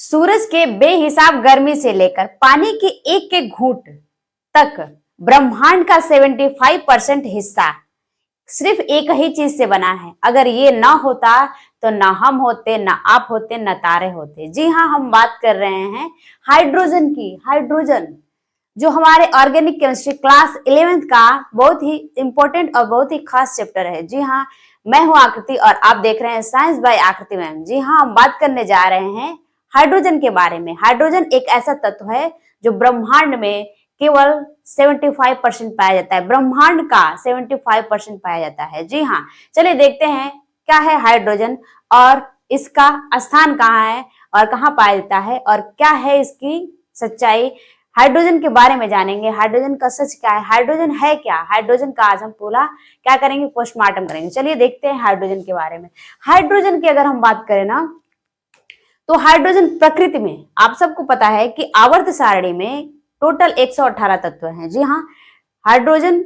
सूरज के बेहिसाब गर्मी से लेकर पानी के एक एक घूंट तक ब्रह्मांड का 75% हिस्सा सिर्फ एक ही चीज से बना है। अगर ये ना होता तो ना हम होते, ना आप होते, ना तारे होते। जी हाँ, हम बात कर रहे हैं हाइड्रोजन की। हाइड्रोजन जो हमारे ऑर्गेनिक केमिस्ट्री क्लास 11th का बहुत ही इंपॉर्टेंट और बहुत ही खास चैप्टर है। जी हाँ, मैं हूं आकृति और आप देख रहे हैं साइंस बाय आकृति मैम। जी हाँ, हम बात करने जा रहे हैं हाइड्रोजन के बारे में। हाइड्रोजन एक ऐसा तत्व है जो ब्रह्मांड में केवल 75% पाया जाता है। ब्रह्मांड का 75% पाया जाता है। जी हाँ, चलिए देखते हैं क्या है हाइड्रोजन और इसका स्थान कहाँ है और कहाँ पाया जाता है और क्या है इसकी सच्चाई। हाइड्रोजन के बारे में जानेंगे। हाइड्रोजन का सच क्या है, हाइड्रोजन है क्या, हाइड्रोजन का आज हम पूरा क्या करेंगे, पोस्टमार्टम करेंगे। चलिए देखते हैं हाइड्रोजन के बारे में। हाइड्रोजन की अगर हम बात करें ना, तो हाइड्रोजन प्रकृति में आप सबको पता है कि आवर्त सारणी में टोटल 118 तत्व हैं। जी हाँ, हाइड्रोजन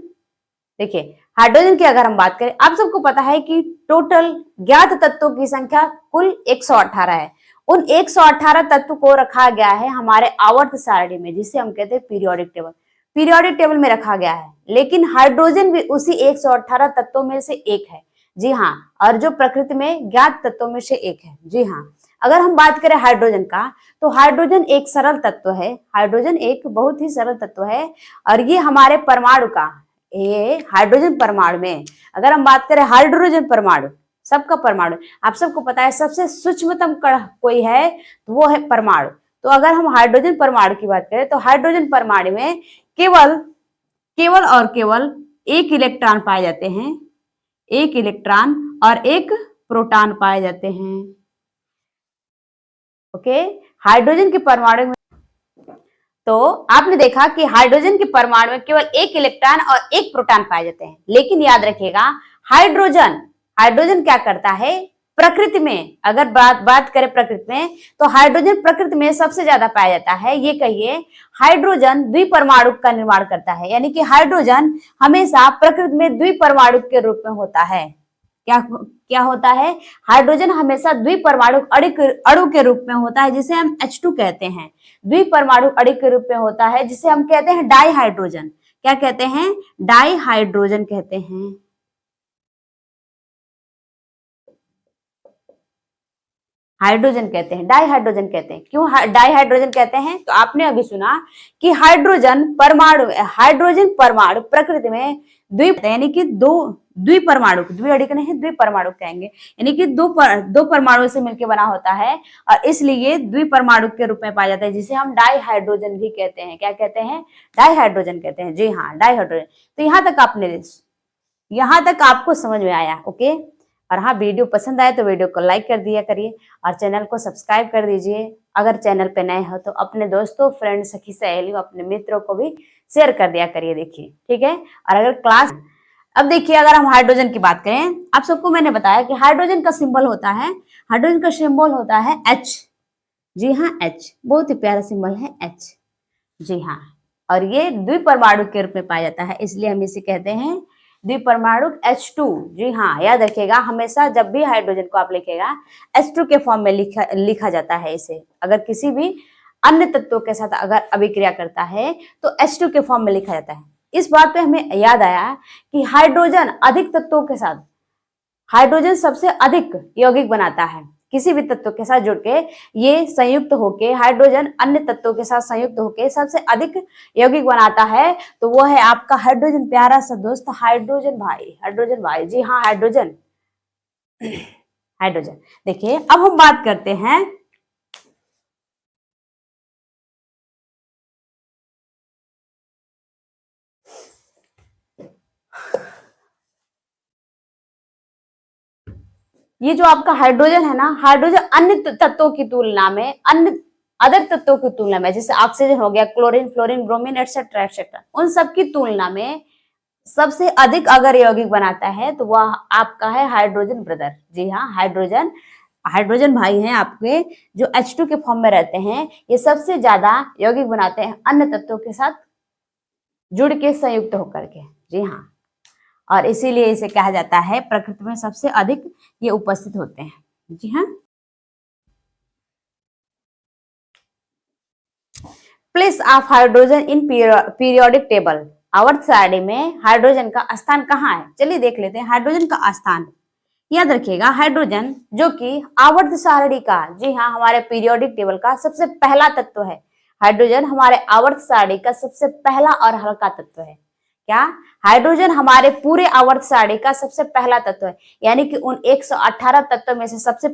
देखिए, हाइड्रोजन की अगर हम बात करें, आप सबको पता है कि टोटल ज्ञात तत्वों की संख्या कुल 118 है। उन 118 तत्व को रखा गया है हमारे आवर्त सारणी में, जिसे हम कहते हैं पीरियोडिक टेबल। पीरियोडिक टेबल में रखा गया है, लेकिन हाइड्रोजन भी उसी 118 तत्वों में से एक है। जी हाँ, और जो प्रकृति में ज्ञात तत्वों में से एक है। जी हाँ, अगर हम बात करें हाइड्रोजन का, तो हाइड्रोजन एक सरल तत्व है। हाइड्रोजन एक बहुत ही सरल तत्व है और ये हमारे परमाणु का, ये हाइड्रोजन परमाणु में अगर हम बात करें, हाइड्रोजन परमाणु सबका परमाणु, आप सबको पता है सबसे सूक्ष्मतम कण कोई है तो वो है परमाणु। तो अगर हम हाइड्रोजन परमाणु की बात करें, तो हाइड्रोजन परमाणु में केवल केवल और केवल एक इलेक्ट्रॉन पाए जाते हैं, एक इलेक्ट्रॉन और एक प्रोटॉन पाए जाते हैं। ओके, हाइड्रोजन के परमाणु में तो आपने देखा कि हाइड्रोजन के परमाणु में केवल एक इलेक्ट्रॉन और एक प्रोटॉन पाए जाते हैं। लेकिन याद रखिएगा, हाइड्रोजन हाइड्रोजन क्या करता है प्रकृति में, अगर बात करें प्रकृति में, तो हाइड्रोजन प्रकृति में सबसे ज्यादा पाया जाता है। ये कहिए, हाइड्रोजन द्विपरमाणु का निर्माण करता है, यानी कि हाइड्रोजन हमेशा प्रकृति में द्विपरमाणु के रूप में होता है। क्या क्या होता है, हाइड्रोजन हमेशा द्विपरमाणु अणु के रूप में होता है, जिसे हम H2 कहते हैं। द्विपरमाणु अणु के रूप में होता है, जिसे हम कहते हैं डाई हाइड्रोजन। क्या कहते हैं, डाई हाइड्रोजन कहते हैं। हाइड्रोजन कहते हैं, डाई हाइड्रोजन कहते हैं। क्यों डाई हाइड्रोजन कहते हैं, तो आपने अभी सुना कि हाइड्रोजन परमाणु प्रकृति में यानी कि द्विपरमाणु, द्विअधिक नहीं द्विपरमाणु कहेंगे, यानी कि दो परमाणु से मिलकर बना होता है और इसलिए द्विपरमाणु के रूप में पाया जाता है, जिसे हम डाई हाइड्रोजन भी कहते हैं। क्या कहते हैं, डाई हाइड्रोजन कहते हैं। जी हाँ, डाई हाइड्रोजन। तो यहाँ तक आपको समझ में आया। ओके, और हाँ, वीडियो पसंद आए तो वीडियो को लाइक कर दिया करिए और चैनल को सब्सक्राइब कर दीजिए। अगर चैनल पे नए हो तो अपने दोस्तों, फ्रेंड, सखी, सहेलियों, अपने मित्रों को भी शेयर कर दिया करिए। देखिए, ठीक है। और अगर क्लास, अब देखिए, अगर हम हाइड्रोजन की बात करें, आप सबको मैंने बताया कि हाइड्रोजन का सिंबल होता है, हाइड्रोजन का सिंबल होता है H। जी हाँ, H बहुत ही प्यारा सिंबल है H। जी हाँ, और ये द्विपरमाणु के रूप में पाया जाता है, इसलिए हम इसे कहते हैं द्विपरमाणु H2। जी हाँ, याद रखिएगा, हमेशा जब भी हाइड्रोजन को आप लिखेगा H2 के फॉर्म में लिखा जाता है इसे। अगर किसी भी अन्य तत्वों के साथ अगर अभिक्रिया करता है तो H2 के फॉर्म में लिखा जाता है। इस बात पे हमें याद आया कि हाइड्रोजन अधिक तत्वों के साथ, हाइड्रोजन सबसे अधिक यौगिक बनाता है। किसी भी तत्व के साथ जुड़ के ये संयुक्त होके, हाइड्रोजन अन्य तत्वों के साथ संयुक्त होके सबसे अधिक यौगिक बनाता है, तो वो है आपका हाइड्रोजन, प्यारा सा दोस्त हाइड्रोजन भाई। हाइड्रोजन भाई, जी हाँ, हाइड्रोजन। हाइड्रोजन। देखिए, अब हम बात करते हैं ये जो आपका हाइड्रोजन है ना, हाइड्रोजन अन्य तत्वों की तुलना में, अन्य अदर तत्वों की तुलना में, जैसे ऑक्सीजन हो गया, chlorine, fluorine, bromine, etcetera etcetera, उन सब की तुलना में सबसे अधिक अगर यौगिक बनाता है तो वह आपका है हाइड्रोजन ब्रदर। जी हाँ, हाइड्रोजन, हाइड्रोजन भाई हैं आपके, जो H2 के फॉर्म में रहते हैं। ये सबसे ज्यादा यौगिक बनाते हैं अन्य तत्वों के साथ जुड़ के, संयुक्त होकर के। जी हाँ, और इसीलिए इसे कहा जाता है प्रकृति में सबसे अधिक ये उपस्थित होते हैं। जी हाँ। Place of hydrogen in periodic table. आवर्त सारणी में हाइड्रोजन का स्थान कहाँ है? चलिए देख लेते हैं हाइड्रोजन का स्थान। याद रखिएगा हाइड्रोजन जो कि आवर्त सारणी का, जी हाँ, हमारे पीरियोडिक टेबल का सबसे पहला तत्व है। हाइड्रोजन हमारे आवर्त सारणी का सबसे पहला और हल्का तत्व है। क्या? हाइड्रोजन हमारे पूरे आवर्त सारणी का सबसे पहला तत्व है, यानी कि उन 118 तत्वों में से सबसे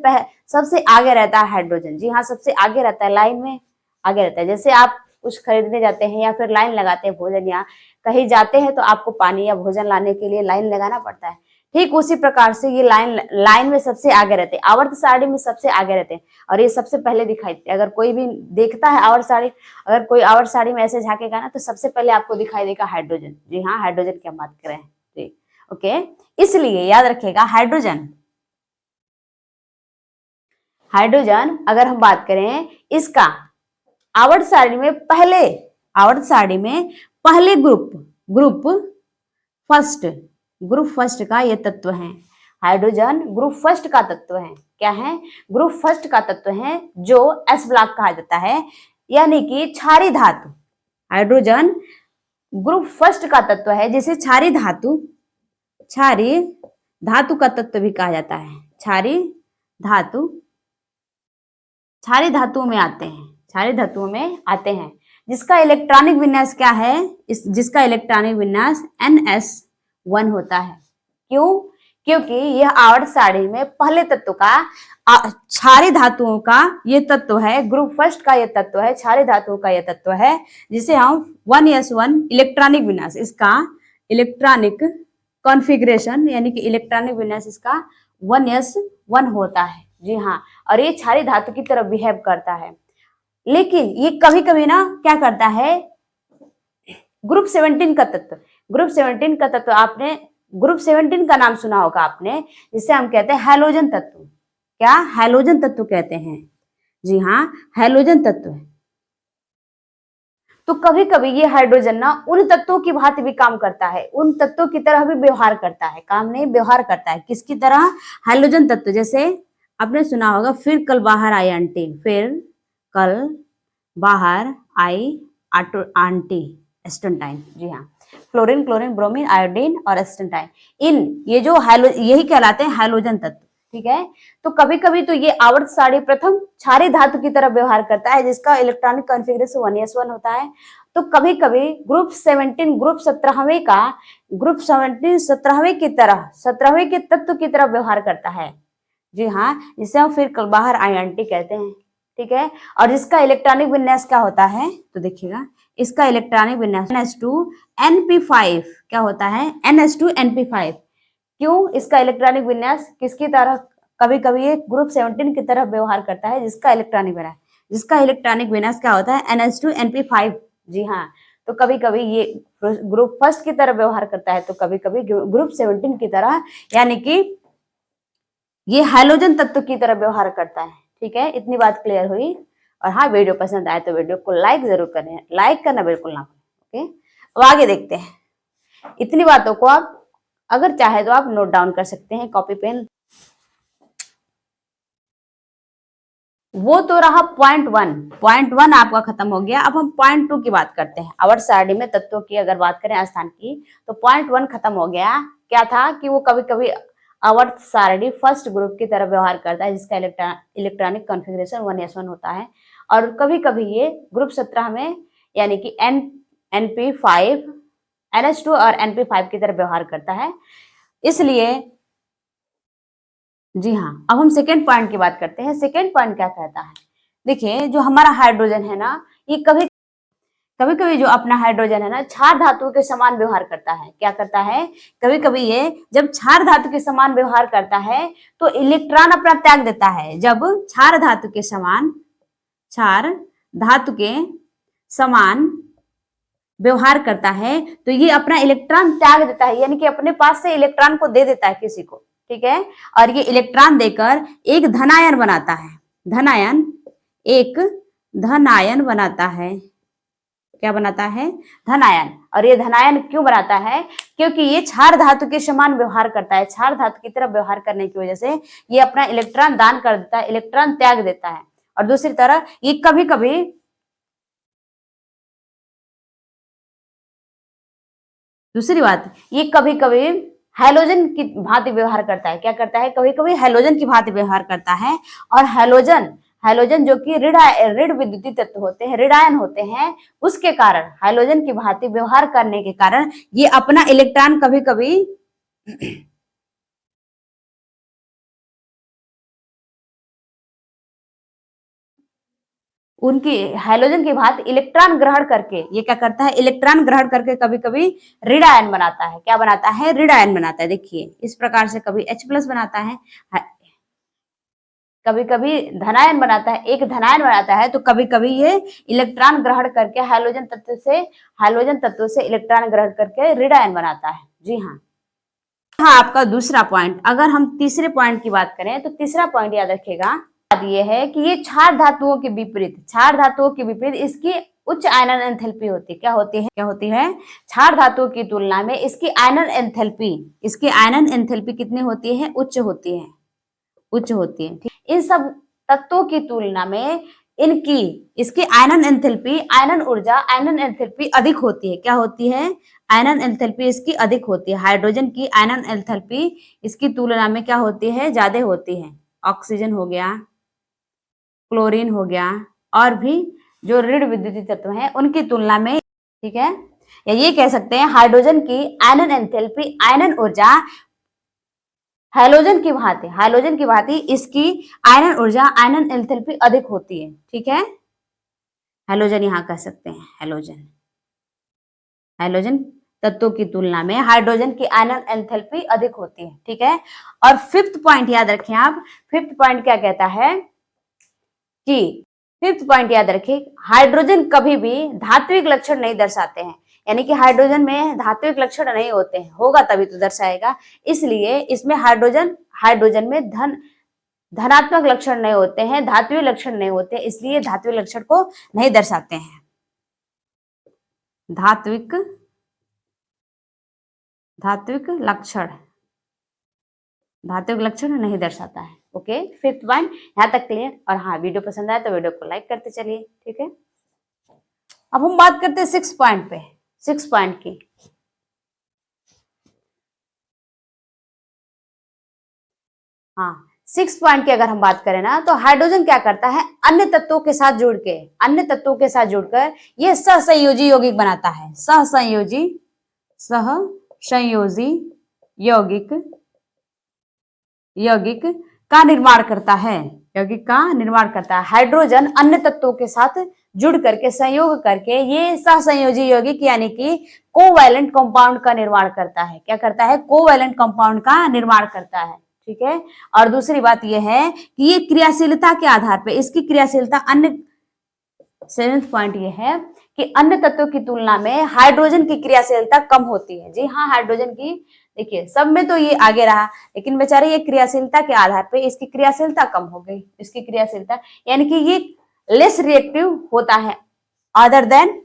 आगे रहता है हाइड्रोजन। जी हाँ, सबसे आगे रहता है, लाइन में आगे रहता है। जैसे आप कुछ खरीदने जाते हैं या फिर लाइन लगाते हैं, भोजन या कहीं जाते हैं तो आपको पानी या भोजन लाने के लिए लाइन लगाना पड़ता है। ठीक उसी प्रकार से ये लाइन में सबसे आगे रहते हैं, आवर्त सारणी में सबसे आगे रहते हैं और ये सबसे पहले दिखाई देते हैं। अगर कोई भी देखता है आवर्त सारणी, अगर कोई आवर्त सारणी में ऐसे झांकेगा ना तो सबसे पहले आपको दिखाई देगा हाइड्रोजन। जी हाँ, हाइड्रोजन की हम बात कर रहे हैं। जी ओके, इसलिए याद रखिएगा हाइड्रोजन अगर हम बात करें इसका आवर्त सारणी में पहले ग्रुप फर्स्ट का ये तत्व है। हाइड्रोजन ग्रुप फर्स्ट का तत्व है। क्या है? ग्रुप फर्स्ट का तत्व है, जो एस ब्लॉक कहा जाता है, यानी कि क्षारीय धातु। हाइड्रोजन ग्रुप फर्स्ट का तत्व है जिसे क्षारीय धातु का तत्व भी कहा जाता है। क्षारीय धातुओं में आते हैं, जिसका इलेक्ट्रॉनिक विन्यास क्या है? जिसका इलेक्ट्रॉनिक विन्यास NS1 होता है। क्यों? क्योंकि यह आवर्त सारणी में पहले तत्व का, क्षारीय धातुओं का ये तत्व है, ग्रुप फर्स्ट का ये तत्व है, क्षारीय धातुओं का ये तत्व है, जिसे हम 1s1 इलेक्ट्रॉनिक विन्यास, इसका इलेक्ट्रॉनिक कॉन्फ़िगरेशन यानी कि इलेक्ट्रॉनिक विन्यास इसका 1s1 होता है। जी हाँ, और ये क्षारीय धातु की तरह बिहेव करता है। लेकिन ये कभी कभी ना क्या करता है, ग्रुप 17 का तत्व आपने ग्रुप 17 का नाम सुना होगा आपने, जिसे हम कहते हैं हैलोजन तत्व। क्या? हैलोजन तत्व कहते हैं। जी हाँ, हैलोजन तत्व है। तो कभी कभी ये हाइड्रोजन ना उन तत्वों की भांति भी काम करता है, उन तत्वों की तरह भी व्यवहार करता है, काम नहीं व्यवहार करता है। किसकी तरह? हैलोजन तत्व। जैसे आपने सुना होगा, फिर कल बाहर आई आंटी, एस्टेंटाइन। जी हाँ, फ्लोरीन, क्लोरीन, ब्रोमीन, आयोडीन और एस्टेंटाइन, ये जो यही कहलाते हैं हैलोजन तत्व। ठीक है, तो कभी कभी तो ये आवर्त सारणी प्रथम क्षारीय धातु की तरह व्यवहार करता है, जिसका इलेक्ट्रॉनिक कॉन्फ़िगरेशन 1s1 होता है। तो कभी कभी ग्रुप 17वें की तरह 17वें के तत्व की तरह व्यवहार करता है। जी हाँ, जिसे हम फिर कल बाहर आई आंटी कहते हैं। ठीक है, और जिसका इलेक्ट्रॉनिक विन्यास क्या होता है? तो देखिएगा, इसका इलेक्ट्रॉनिक विन्यास NS2NP5 क्या होता है? NS2NP5। क्यों? इसका इलेक्ट्रॉनिक विन्यास किसकी तरह? कभी कभी ये ग्रुप 17 की तरह व्यवहार करता है, जिसका इलेक्ट्रॉनिक विन्यास क्या होता है? NS2NP5। जी हाँ, तो कभी कभी ये ग्रुप फर्स्ट की तरह व्यवहार करता है, तो कभी कभी ग्रुप 17 की तरह, यानी कि ये हैलोजन तत्व की तरह व्यवहार करता है। ठीक है, इतनी बात क्लियर हुई। और हाँ, वीडियो पसंद आए तो वीडियो को लाइक जरूर करें, लाइक करना बिल्कुल ना भूलें। ओके, अब आगे देखते हैं। इतनी बातों को आप अगर चाहे तो आप नोट डाउन कर सकते हैं, कॉपी पेन। वो तो रहा पॉइंट वन आपका खत्म हो गया। अब हम पॉइंट 2 की बात करते हैं। आवर्त सारणी में तत्वों की अगर बात करें स्थान की, तो पॉइंट 1 खत्म हो गया। क्या था कि वो कभी कभी आवर्त सारणी फर्स्ट ग्रुप की तरह व्यवहार करता है, जिसका इलेक्ट्रॉनिक कॉन्फ़िगरेशन 1s1 होता है, और कभी कभी ये ग्रुप 17 में, यानी कि NP5, NH2 और NP5 की तरह व्यवहार करता है। इसलिए जी हाँ, अब हम सेकेंड पॉइंट की बात करते हैं। सेकेंड पॉइंट क्या कहता है? देखिए, जो हमारा हाइड्रोजन है ना, ये कभी कभी जो अपना हाइड्रोजन है ना, क्षार धातु के समान व्यवहार करता है। क्या करता है? कभी कभी ये जब क्षार धातु के समान व्यवहार करता है तो इलेक्ट्रॉन अपना त्याग देता है। जब क्षार धातु के समान व्यवहार करता है तो ये अपना इलेक्ट्रॉन त्याग देता है, यानी कि अपने पास से इलेक्ट्रॉन को दे देता है किसी को। ठीक है, और ये इलेक्ट्रॉन देकर एक धनायन बनाता है। एक धनायन बनाता है। क्या बनाता है? धनायन। और ये धनायन क्यों बनाता है? क्योंकि ये क्षार धातु के समान व्यवहार करता है। क्षार धातु की तरह व्यवहार करने की वजह से ये अपना इलेक्ट्रॉन दान कर देता है, इलेक्ट्रॉन त्याग देता है। और दूसरी तरह ये कभी कभी दूसरी बात, ये कभी कभी हैलोजन की भांति व्यवहार करता है। क्या करता है? कभी कभी हैलोजन की भांति व्यवहार करता है। और हैलोजन हैलोजन जो कि ऋण विद्युतीय तत्व होते हैं, ऋणायन होते हैं, उसके कारण, हैलोजन की भांति व्यवहार करने के कारण ये अपना इलेक्ट्रॉन कभी कभी उनकी हैलोजन की भांति इलेक्ट्रॉन ग्रहण करके, ये क्या करता है? इलेक्ट्रॉन ग्रहण करके कभी कभी ऋण आयन बनाता है। क्या बनाता है? ऋण आयन बनाता है। देखिए इस प्रकार से कभी H+ बनाता है, कभी कभी धनायन बनाता है, एक धनायन बनाता है, तो कभी कभी ये इलेक्ट्रॉन ग्रहण करके हैलोजन तत्व से इलेक्ट्रॉन ग्रहण करके ऋण आयन बनाता है। जी हाँ। हाँ, आपका दूसरा पॉइंट। अगर हम तीसरे पॉइंट की बात करें तो तीसरा पॉइंट याद रखिएगा, ये है कि ये क्षार धातुओं के विपरीत इसकी उच्च आयनन एंथैल्पी होती है। क्या होती है? क्षार धातुओं की तुलना में इसकी आयनन एंथैल्पी कितनी होती है? उच्च होती है। ठीक? इन सब तत्वों की तुलना में इसकी आयनन एंथैल्पी अधिक होती है। क्या होती है? आयनन एंथैल्पी इसकी अधिक होती है। हाइड्रोजन की आयनन एंथैल्पी इसकी तुलना में क्या होती है? ज्यादा होती है। ऑक्सीजन हो गया, क्लोरीन हो गया, और भी जो ऋण विद्युतीय तत्व हैं उनकी तुलना में, ठीक है, या ये कह सकते हैं हाइड्रोजन की आयनन एंथैल्पी, आयनन ऊर्जा हैलोजन की भांति इसकी आयनन ऊर्जा, आयनन एंथैल्पी अधिक होती है। ठीक है, हैलोजन यहां कह सकते हैं, हैलोजन तत्वों की तुलना में हाइड्रोजन की आयनन एंथैल्पी अधिक होती है। ठीक है, और फिफ्थ पॉइंट याद रखें आप। फिफ्थ पॉइंट क्या कहता है कि हाइड्रोजन कभी भी धात्विक लक्षण नहीं दर्शाते हैं। यानी कि हाइड्रोजन में धात्विक लक्षण नहीं होते हैं, होगा तभी तो दर्शाएगा। इसलिए इसमें हाइड्रोजन में धनात्मक लक्षण नहीं होते हैं, धात्विक लक्षण नहीं होते, इसलिए धात्विक लक्षण को नहीं दर्शाते हैं। धात्विक लक्षण नहीं दर्शाता है। ओके, फिफ्थ पॉइंट यहां तक क्लियर। और हाँ, वीडियो पसंद आया तो वीडियो को लाइक करते चलिए। ठीक है, अब हम बात करते हैं सिक्स पॉइंट की। हाँ, सिक्स पॉइंट की अगर हम बात करें ना, तो हाइड्रोजन क्या करता है? अन्य तत्वों के साथ जुड़कर ये सहसंयोजी यौगिक बनाता है। सहसंयोजी यौगिक का निर्माण करता है। हाइड्रोजन अन्य तत्वों के साथ जुड़ करके, संयोग करके ये सहसंयोजी यौगिक यानी कि कोवैलेंट कंपाउंड का निर्माण करता है। क्या करता है? कोवैलेंट कंपाउंड का निर्माण करता है। ठीक है, और दूसरी बात यह है कि ये क्रियाशीलता के आधार पर इसकी क्रियाशीलता सेवेंथ पॉइंट ये है कि अन्य तत्वों की तुलना में हाइड्रोजन की क्रियाशीलता कम होती है। जी हाँ, हाइड्रोजन की, देखिए सब में तो ये आगे रहा, लेकिन बेचारे ये क्रियाशीलता के आधार पे इसकी क्रियाशीलता कम हो गई। इसकी क्रियाशीलता यानी कि ये लेस रिएक्टिव होता है अदर देन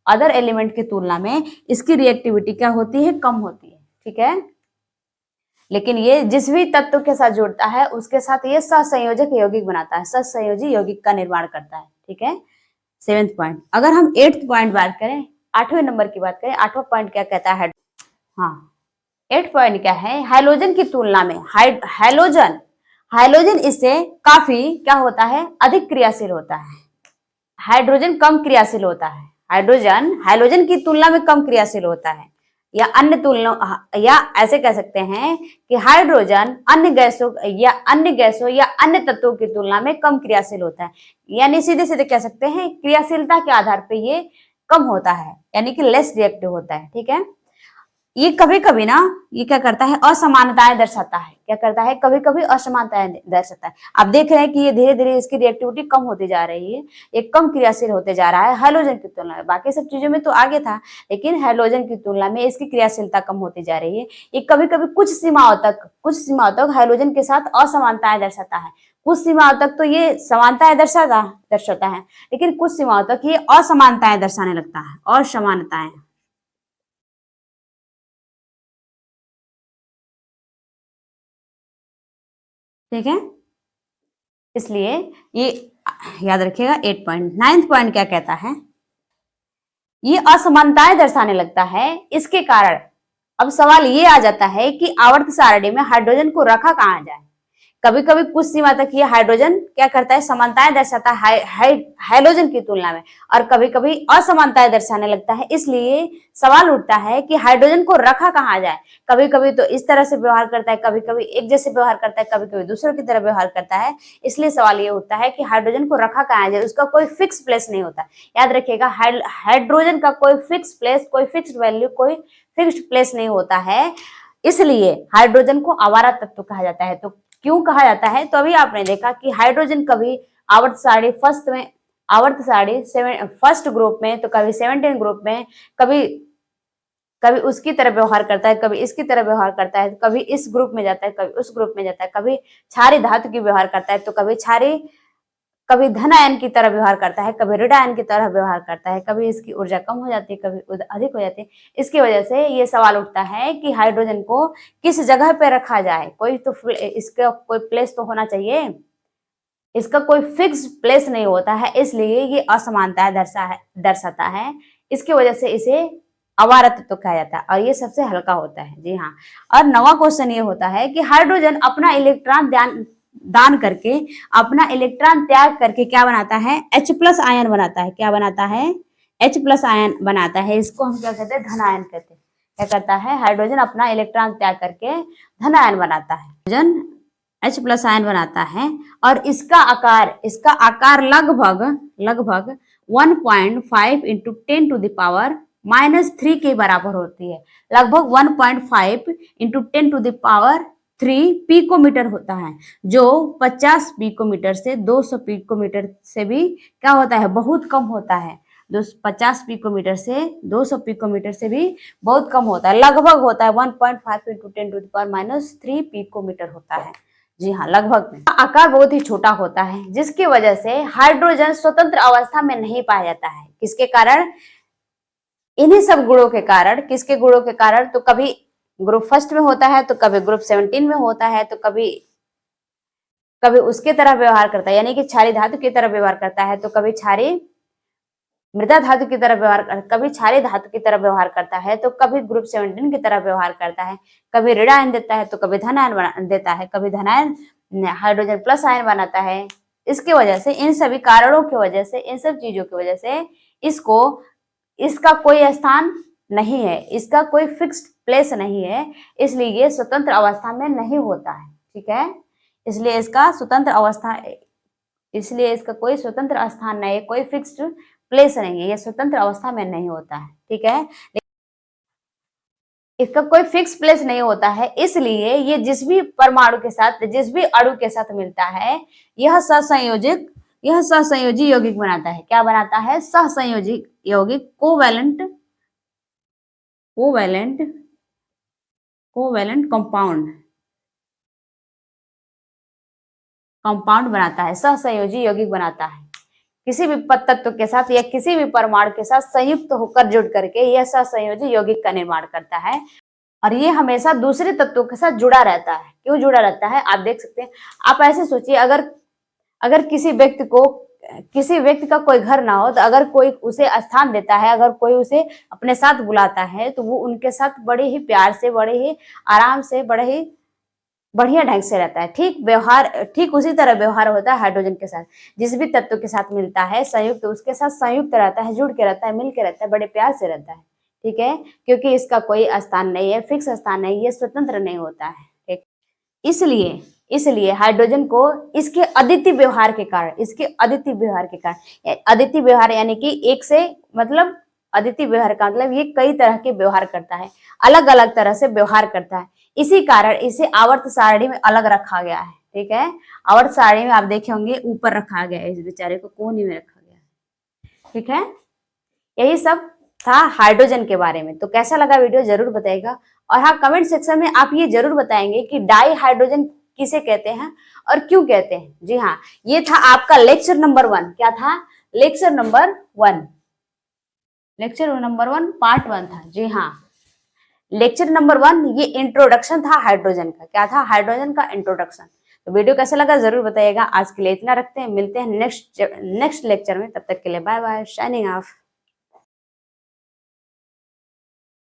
अदर एलिमेंट की तुलना में इसकी रिएक्टिविटी क्या होती है? कम होती है। ठीक है, लेकिन ये जिस भी तत्व के साथ जुड़ता है उसके साथ ये सहसंयोजक यौगिक बनाता है, सहसंयोजी यौगिक का निर्माण करता है। ठीक है, सेवेंथ पॉइंट। अगर हम एट्थ पॉइंट बात करें, 8वें नंबर की बात करें, 8वां पॉइंट क्या कहता है? हाँ, 8 पॉइंट क्या है? हाइड्रोजन की तुलना में हाइड्रोजन इससे काफी क्या होता है? अधिक क्रियाशील होता है। हाइड्रोजन कम क्रियाशील होता है। हाइड्रोजन की तुलना में कम क्रियाशील होता है, या ऐसे कह सकते हैं कि हाइड्रोजन अन्य गैसों या अन्य तत्वों की तुलना में कम क्रियाशील होता है। यानी सीधे सीधे कह सकते हैं क्रियाशीलता के आधार पर ये कम होता है, यानी कि लेस रिएक्टिव होता है। ठीक है, ये कभी कभी ना ये क्या करता है? असमानताएं दर्शाता है। क्या करता है? कभी कभी असमानताएं दर्शाता है। आप देख रहे हैं कि ये धीरे धीरे इसकी रिएक्टिविटी कम होती जा रही है, ये कम क्रियाशील होते जा रहा है हैलोजन की तुलना में। बाकी सब चीजों में तो आगे था, लेकिन हैलोजन की तुलना में इसकी क्रियाशीलता कम होती जा रही है। ये कभी कभी कुछ सीमाओं तक हैलोजन के साथ असमानताएं दर्शाता है। कुछ सीमाओं तक तो ये समानताएं दर्शाता है, लेकिन कुछ सीमाओं तक ये असमानताएं दर्शाने लगता है, असमानताएं। ठीक है, इसलिए ये याद रखिएगा 8 पॉइंट। 9th पॉइंट क्या कहता है? ये असमानताएं दर्शाने लगता है। इसके कारण अब सवाल ये आ जाता है कि आवर्त सारणी में हाइड्रोजन को रखा कहाँ जाए। कभी कभी कुछ सीमा तक ये हाइड्रोजन क्या करता है, समानताएं दर्शाता है हाइड्रोजन की तुलना में, और कभी कभी असमानताएं दर्शाने लगता है। इसलिए सवाल उठता है कि हाइड्रोजन को रखा कहाँ जाए। कभी कभी तो इस तरह से व्यवहार करता है, कभी कभी एक जैसे व्यवहार करता है, कभी कभी दूसरों की तरह व्यवहार करता है। इसलिए सवाल ये उठता है कि हाइड्रोजन को रखा कहाँ जाए, उसका कोई फिक्स प्लेस नहीं होता। याद रखिएगा, हाइड्रोजन का कोई फिक्स प्लेस, कोई फिक्स वैल्यू, कोई फिक्स्ड प्लेस नहीं होता है। इसलिए हाइड्रोजन को आवारा तत्व कहा जाता है। तो क्यों कहा जाता है, तो अभी आपने देखा कि हाइड्रोजन कभी आवर्त सारणी फर्स्ट ग्रुप में, तो कभी 17 ग्रुप में, कभी कभी उसकी तरह व्यवहार करता है, कभी इसकी तरह व्यवहार करता है, कभी इस ग्रुप में जाता है, कभी उस ग्रुप में जाता है, कभी क्षारीय धातु की व्यवहार करता है, तो कभी धन आयन की तरह व्यवहार करता है, कभी ऋण आयन की तरह व्यवहार करता है, कभी इसकी ऊर्जा कम हो जाती है, कभी अधिक हो जाती है। इसकी वजह से ये सवाल उठता है कि हाइड्रोजन को किस जगह पे रखा जाए। कोई तो इसका कोई प्लेस तो होना चाहिए, इसका कोई फिक्स प्लेस नहीं होता है। इसलिए ये असमानता दर्शाता है। इसकी वजह से इसे अवारा तत्व कहा जाता है, और ये सबसे हल्का होता है। जी हाँ। और 9वां क्वेश्चन ये होता है कि हाइड्रोजन अपना इलेक्ट्रॉन दान करके, अपना इलेक्ट्रॉन त्याग करके क्या बनाता है, H+ आयन बनाता है। क्या बनाता है, H+ आयन बनाता है। इसको हम क्या कहते हैं, धन आयन कहते हैं। क्या करता है, हाइड्रोजन अपना इलेक्ट्रॉन त्याग करके धन आयन बनाता है, हाइड्रोजन H+ आयन बनाता है। और इसका आकार लगभग 1.5 इंटू 10⁻³ के बराबर होती है। लगभग 1.5 इंटू 10⁻³ पिकोमीटर होता है, जो 50 पिकोमीटर से 200 पिकोमीटर से भी क्या होता है, बहुत कम होता है। 50 पिकोमीटर से 200 पिकोमीटर से भी बहुत कम होता है। लगभग होता है 1.5 इंटू 10⁻³ पिकोमीटर होता है। जी हाँ, लगभग में। आकार बहुत ही छोटा होता है, जिसकी वजह से हाइड्रोजन स्वतंत्र अवस्था में नहीं पाया जाता है। किसके कारण, इन्हीं सब गुणों के कारण। किसके गुणों के कारण, तो कभी ग्रुप फर्स्ट में होता है, तो कभी ग्रुप 17 में होता है, तो कभी उसके तरह व्यवहार करता है, यानी कि क्षारीय धातु की तरह व्यवहार करता है, तो कभी क्षारीय मृदा धातु की तरह कभी क्षारीय धातु की तरह व्यवहार करता है, तो कभी ग्रुप 17 की तरह व्यवहार करता है, कभी ऋण आयन देता है, तो कभी धन आयन देता है, कभी धन आयन हाइड्रोजन प्लस आयन बनाता है। इसकी वजह से, इन सभी कारणों की वजह से, इन सब चीजों की वजह से इसका कोई स्थान नहीं है, इसका कोई फिक्स्ड प्लेस नहीं है। इसलिए ये स्वतंत्र अवस्था में नहीं होता है। ठीक है, इसलिए इसका कोई स्वतंत्र स्थान नहीं है, कोई फिक्स्ड प्लेस नहीं है, ये स्वतंत्र अवस्था में नहीं होता है। ठीक है, इसका कोई फिक्स प्लेस नहीं होता है। इसलिए ये जिस भी परमाणु के साथ, जिस भी अणु के साथ मिलता है, यह सहसंयोजी यौगिक बनाता है। क्या बनाता है, सहसंयोजी यौगिक, कोवैलेंट कंपाउंड बनाता है, सहसंयोजी यौगिक बनाता है। किसी भी तत्व के साथ या किसी भी परमाणु के साथ संयुक्त होकर जुड़ करके यह सहसंयोजी यौगिक का निर्माण करता है। और ये हमेशा दूसरे तत्वों के साथ जुड़ा रहता है। क्यों जुड़ा रहता है, आप देख सकते हैं। आप ऐसे सोचिए, अगर किसी व्यक्ति का कोई घर ना हो, तो अगर कोई उसे स्थान देता है, अगर कोई उसे अपने साथ बुलाता है, तो वो उनके साथ बड़े ही प्यार से, बड़े ही आराम से, बड़े ही बढ़िया ढंग से रहता है। ठीक उसी तरह व्यवहार होता है हाइड्रोजन के साथ। जिस भी तत्व के साथ मिलता है संयुक्त, उसके साथ संयुक्त रहता है, जुड़ के रहता है, मिल के रहता है, बड़े प्यार से रहता है। ठीक है, क्योंकि इसका कोई स्थान नहीं है, फिक्स स्थान नहीं, ये स्वतंत्र नहीं होता है। ठीक, इसलिए हाइड्रोजन को इसके अद्वितीय व्यवहार के कारण, अद्वितीय व्यवहार यानी कि एक से, मतलब अद्वितीय व्यवहार का मतलब ये कई तरह के व्यवहार करता है, अलग अलग तरह से व्यवहार करता है। इसी कारण इसे आवर्त सारणी में अलग रखा गया है। ठीक है, आवर्त सारणी में आप देखे होंगे ऊपर रखा गया है, इस बेचारे को कोने में रखा गया है। ठीक है, यही सब था हाइड्रोजन के बारे में। तो कैसा लगा वीडियो जरूर बताइएगा। और हाँ, कमेंट सेक्शन में आप ये जरूर बताएंगे कि डाई हाइड्रोजन किसे कहते हैं और क्यों कहते हैं। जी हाँ, ये था आपका लेक्चर नंबर 1। क्या था, लेक्चर नंबर 1 पार्ट 1 था। जी हाँ, लेक्चर नंबर 1 ये इंट्रोडक्शन था हाइड्रोजन का। क्या था, हाइड्रोजन का इंट्रोडक्शन। तो वीडियो कैसा लगा जरूर बताइएगा। आज के लिए इतना रखते हैं, मिलते हैं नेक्स्ट लेक्चर में। तब तक के लिए बाय बाय, शाइनिंग ऑफ।